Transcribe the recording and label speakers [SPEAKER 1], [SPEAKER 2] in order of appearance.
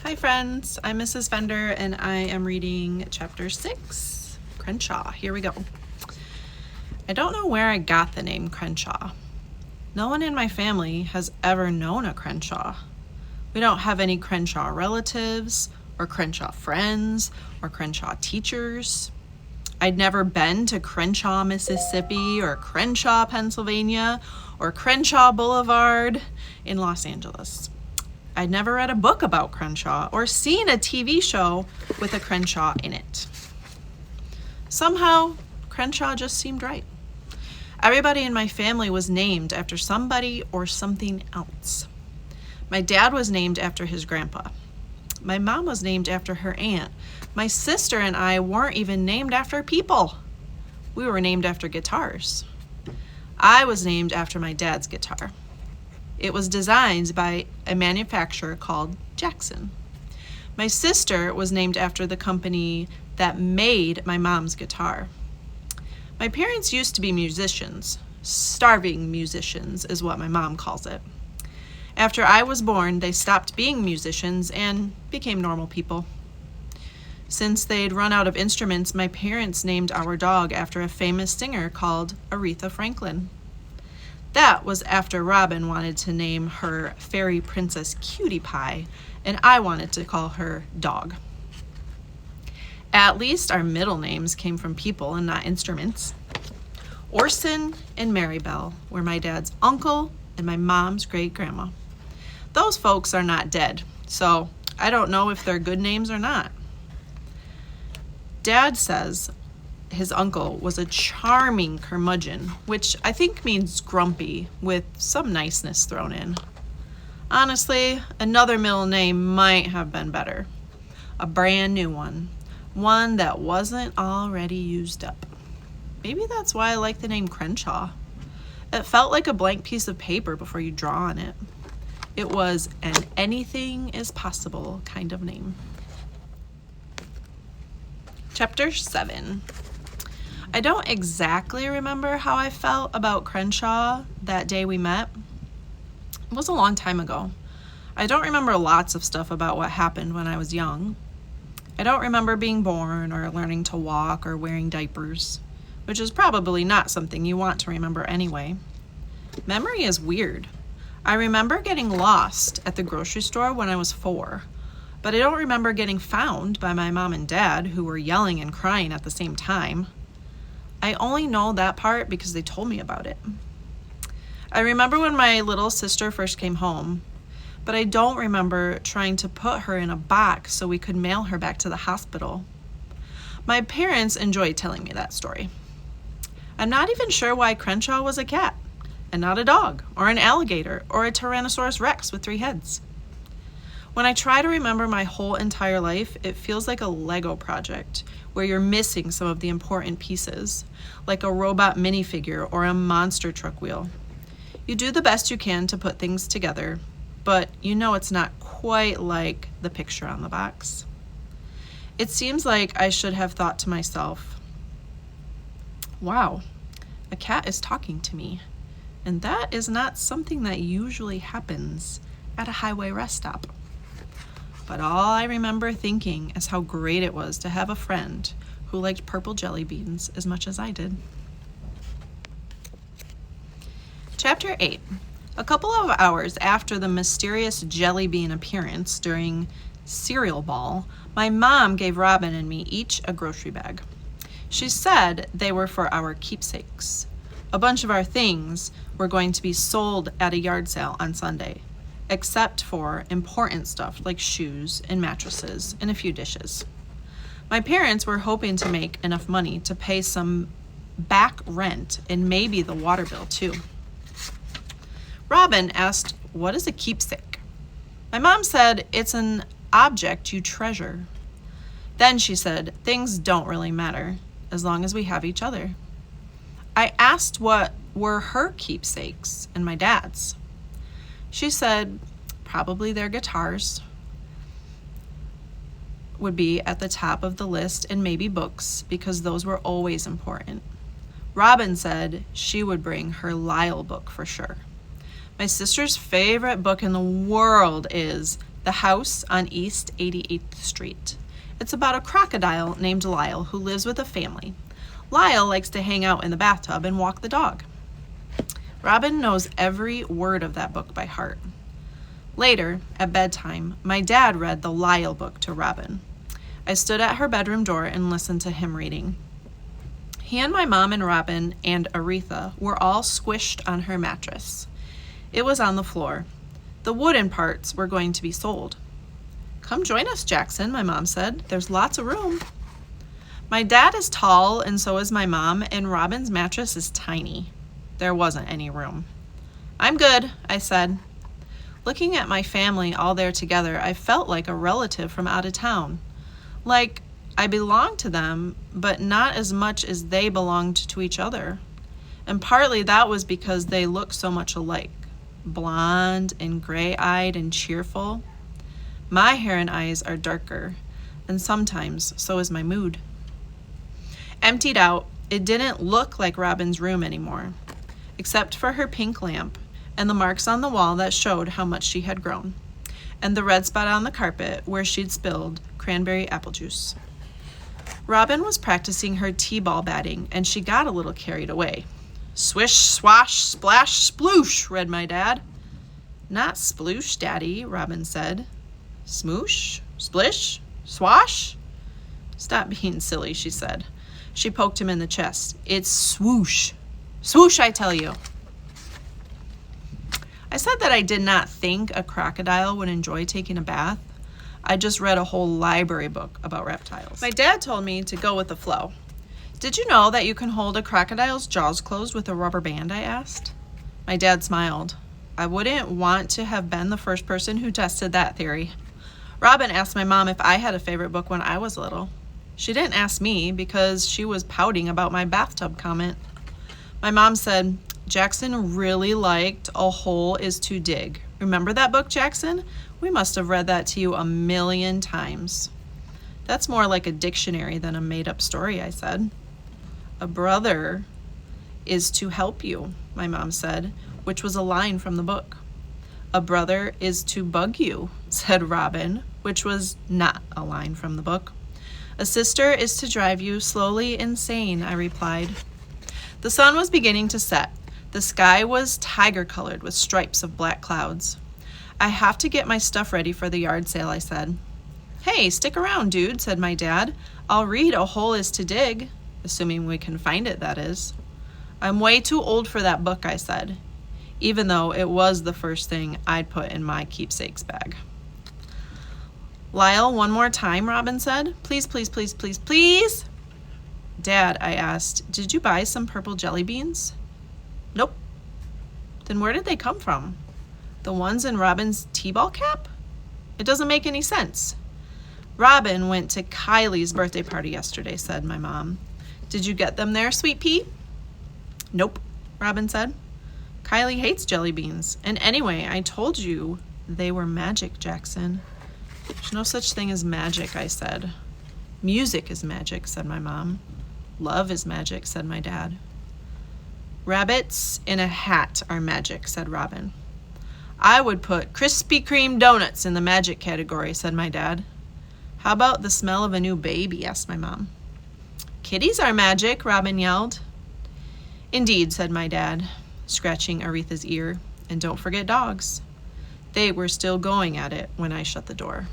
[SPEAKER 1] Hi friends, I'm Mrs. Fender and I am reading chapter 6, Crenshaw. Here we go. I don't know where I got the name Crenshaw. No one in my family has ever known a Crenshaw. We don't have any Crenshaw relatives or Crenshaw friends or Crenshaw teachers. I'd never been to Crenshaw, Mississippi or Crenshaw, Pennsylvania or Crenshaw Boulevard in Los Angeles. I'd never read a book about Crenshaw or seen a TV show with a Crenshaw in it. Somehow, Crenshaw just seemed right. Everybody in my family was named after somebody or something else. My dad was named after his grandpa. My mom was named after her aunt. My sister and I weren't even named after people. We were named after guitars. I was named after my dad's guitar. It was designed by a manufacturer called Jackson. My sister was named after the company that made my mom's guitar. My parents used to be musicians. Starving musicians is what my mom calls it. After I was born, they stopped being musicians and became normal people. Since they'd run out of instruments, my parents named our dog after a famous singer called Aretha Franklin. That was after Robin wanted to name her fairy princess Cutie Pie, and I wanted to call her Dog. At least our middle names came from people and not instruments. Orson and Marybelle were my dad's uncle and my mom's great-grandma. Those folks are not dead, so I don't know if they're good names or not. Dad says his uncle was a charming curmudgeon, which I think means grumpy, with some niceness thrown in. Honestly, another middle name might have been better. A brand new one. One that wasn't already used up. Maybe that's why I like the name Crenshaw. It felt like a blank piece of paper before you draw on it. It was an anything is possible kind of name. Chapter 7. I don't exactly remember how I felt about Crenshaw that day we met. It was a long time ago. I don't remember lots of stuff about what happened when I was young. I don't remember being born or learning to walk or wearing diapers, which is probably not something you want to remember anyway. Memory is weird. I remember getting lost at the grocery store when I was 4, but I don't remember getting found by my mom and dad, who were yelling and crying at the same time. I only know that part because they told me about it. I remember when my little sister first came home, but I don't remember trying to put her in a box so we could mail her back to the hospital. My parents enjoyed telling me that story. I'm not even sure why Crenshaw was a cat and not a dog or an alligator or a Tyrannosaurus Rex with 3 heads. When I try to remember my whole entire life, it feels like a Lego project where you're missing some of the important pieces, like a robot minifigure or a monster truck wheel. You do the best you can to put things together, but you know it's not quite like the picture on the box. It seems like I should have thought to myself, wow, a cat is talking to me, and that is not something that usually happens at a highway rest stop. But all I remember thinking is how great it was to have a friend who liked purple jelly beans as much as I did. Chapter 8. A couple of hours after the mysterious jelly bean appearance during cereal ball, my mom gave Robin and me each a grocery bag. She said they were for our keepsakes. A bunch of our things were going to be sold at a yard sale on Sunday, except for important stuff like shoes and mattresses and a few dishes. My parents were hoping to make enough money to pay some back rent and maybe the water bill too. Robin asked, "What is a keepsake?" My mom said, "It's an object you treasure." Then she said, "Things don't really matter as long as we have each other." I asked what were her keepsakes and my dad's. She said probably their guitars would be at the top of the list and maybe books because those were always important. Robin said she would bring her Lyle book for sure. My sister's favorite book in the world is The House on East 88th Street. It's about a crocodile named Lyle who lives with a family. Lyle likes to hang out in the bathtub and walk the dog. Robin knows every word of that book by heart. Later, at bedtime, my dad read the Lyle book to Robin. I stood at her bedroom door and listened to him reading. He and my mom and Robin and Aretha were all squished on her mattress. It was on the floor. The wooden parts were going to be sold. "Come join us, Jackson," my mom said. "There's lots of room." My dad is tall and so is my mom, and Robin's mattress is tiny. There wasn't any room. "I'm good," I said. Looking at my family all there together, I felt like a relative from out of town. Like I belonged to them, but not as much as they belonged to each other. And partly that was because they looked so much alike. Blonde and gray-eyed and cheerful. My hair and eyes are darker, and sometimes so is my mood. Emptied out, it didn't look like Robin's room anymore, except for her pink lamp and the marks on the wall that showed how much she had grown, and the red spot on the carpet where she'd spilled cranberry apple juice. Robin was practicing her t-ball batting, and she got a little carried away. "Swish, swash, splash, sploosh," read my dad. "Not sploosh, Daddy," Robin said. "Smoosh, splish, swash?" "Stop being silly," she said. She poked him in the chest. "It's swoosh. Swoosh, I tell you." I said that I did not think a crocodile would enjoy taking a bath. I just read a whole library book about reptiles. My dad told me to go with the flow. "Did you know that you can hold a crocodile's jaws closed with a rubber band?" I asked. My dad smiled. I wouldn't want to have been the first person who tested that theory. Robin asked my mom if I had a favorite book when I was little. She didn't ask me because she was pouting about my bathtub comment. My mom said, "Jackson really liked A Hole Is to Dig. Remember that book, Jackson? We must have read that to you 1,000,000 times." "That's more like a dictionary than a made-up story," I said. "A brother is to help you," my mom said, which was a line from the book. "A brother is to bug you," said Robin, which was not a line from the book. "A sister is to drive you slowly insane," I replied. The sun was beginning to set. The sky was tiger-colored with stripes of black clouds. "I have to get my stuff ready for the yard sale," I said. "Hey, stick around, dude," said my dad. "I'll read A Hole Is to Dig," assuming we can find it, that is. "I'm way too old for that book," I said, even though it was the first thing I'd put in my keepsakes bag. "Lyle, one more time," Robin said. "Please, please, please, please, please." "Dad," I asked, "did you buy some purple jelly beans?" "Nope." "Then where did they come from? The ones in Robin's t-ball cap? It doesn't make any sense." "Robin went to Kylie's birthday party yesterday," said my mom. "Did you get them there, Sweet Pea?" "Nope," Robin said. "Kylie hates jelly beans. And anyway, I told you they were magic, Jackson." "There's no such thing as magic," I said. "Music is magic," said my mom. "Love is magic," said my dad. "Rabbits in a hat are magic," said Robin. "I would put Krispy Kreme donuts in the magic category," said my dad. "How about the smell of a new baby?" asked my mom. "Kitties are magic," Robin yelled. "Indeed," said my dad, scratching Aretha's ear. "And don't forget dogs." They were still going at it when I shut the door.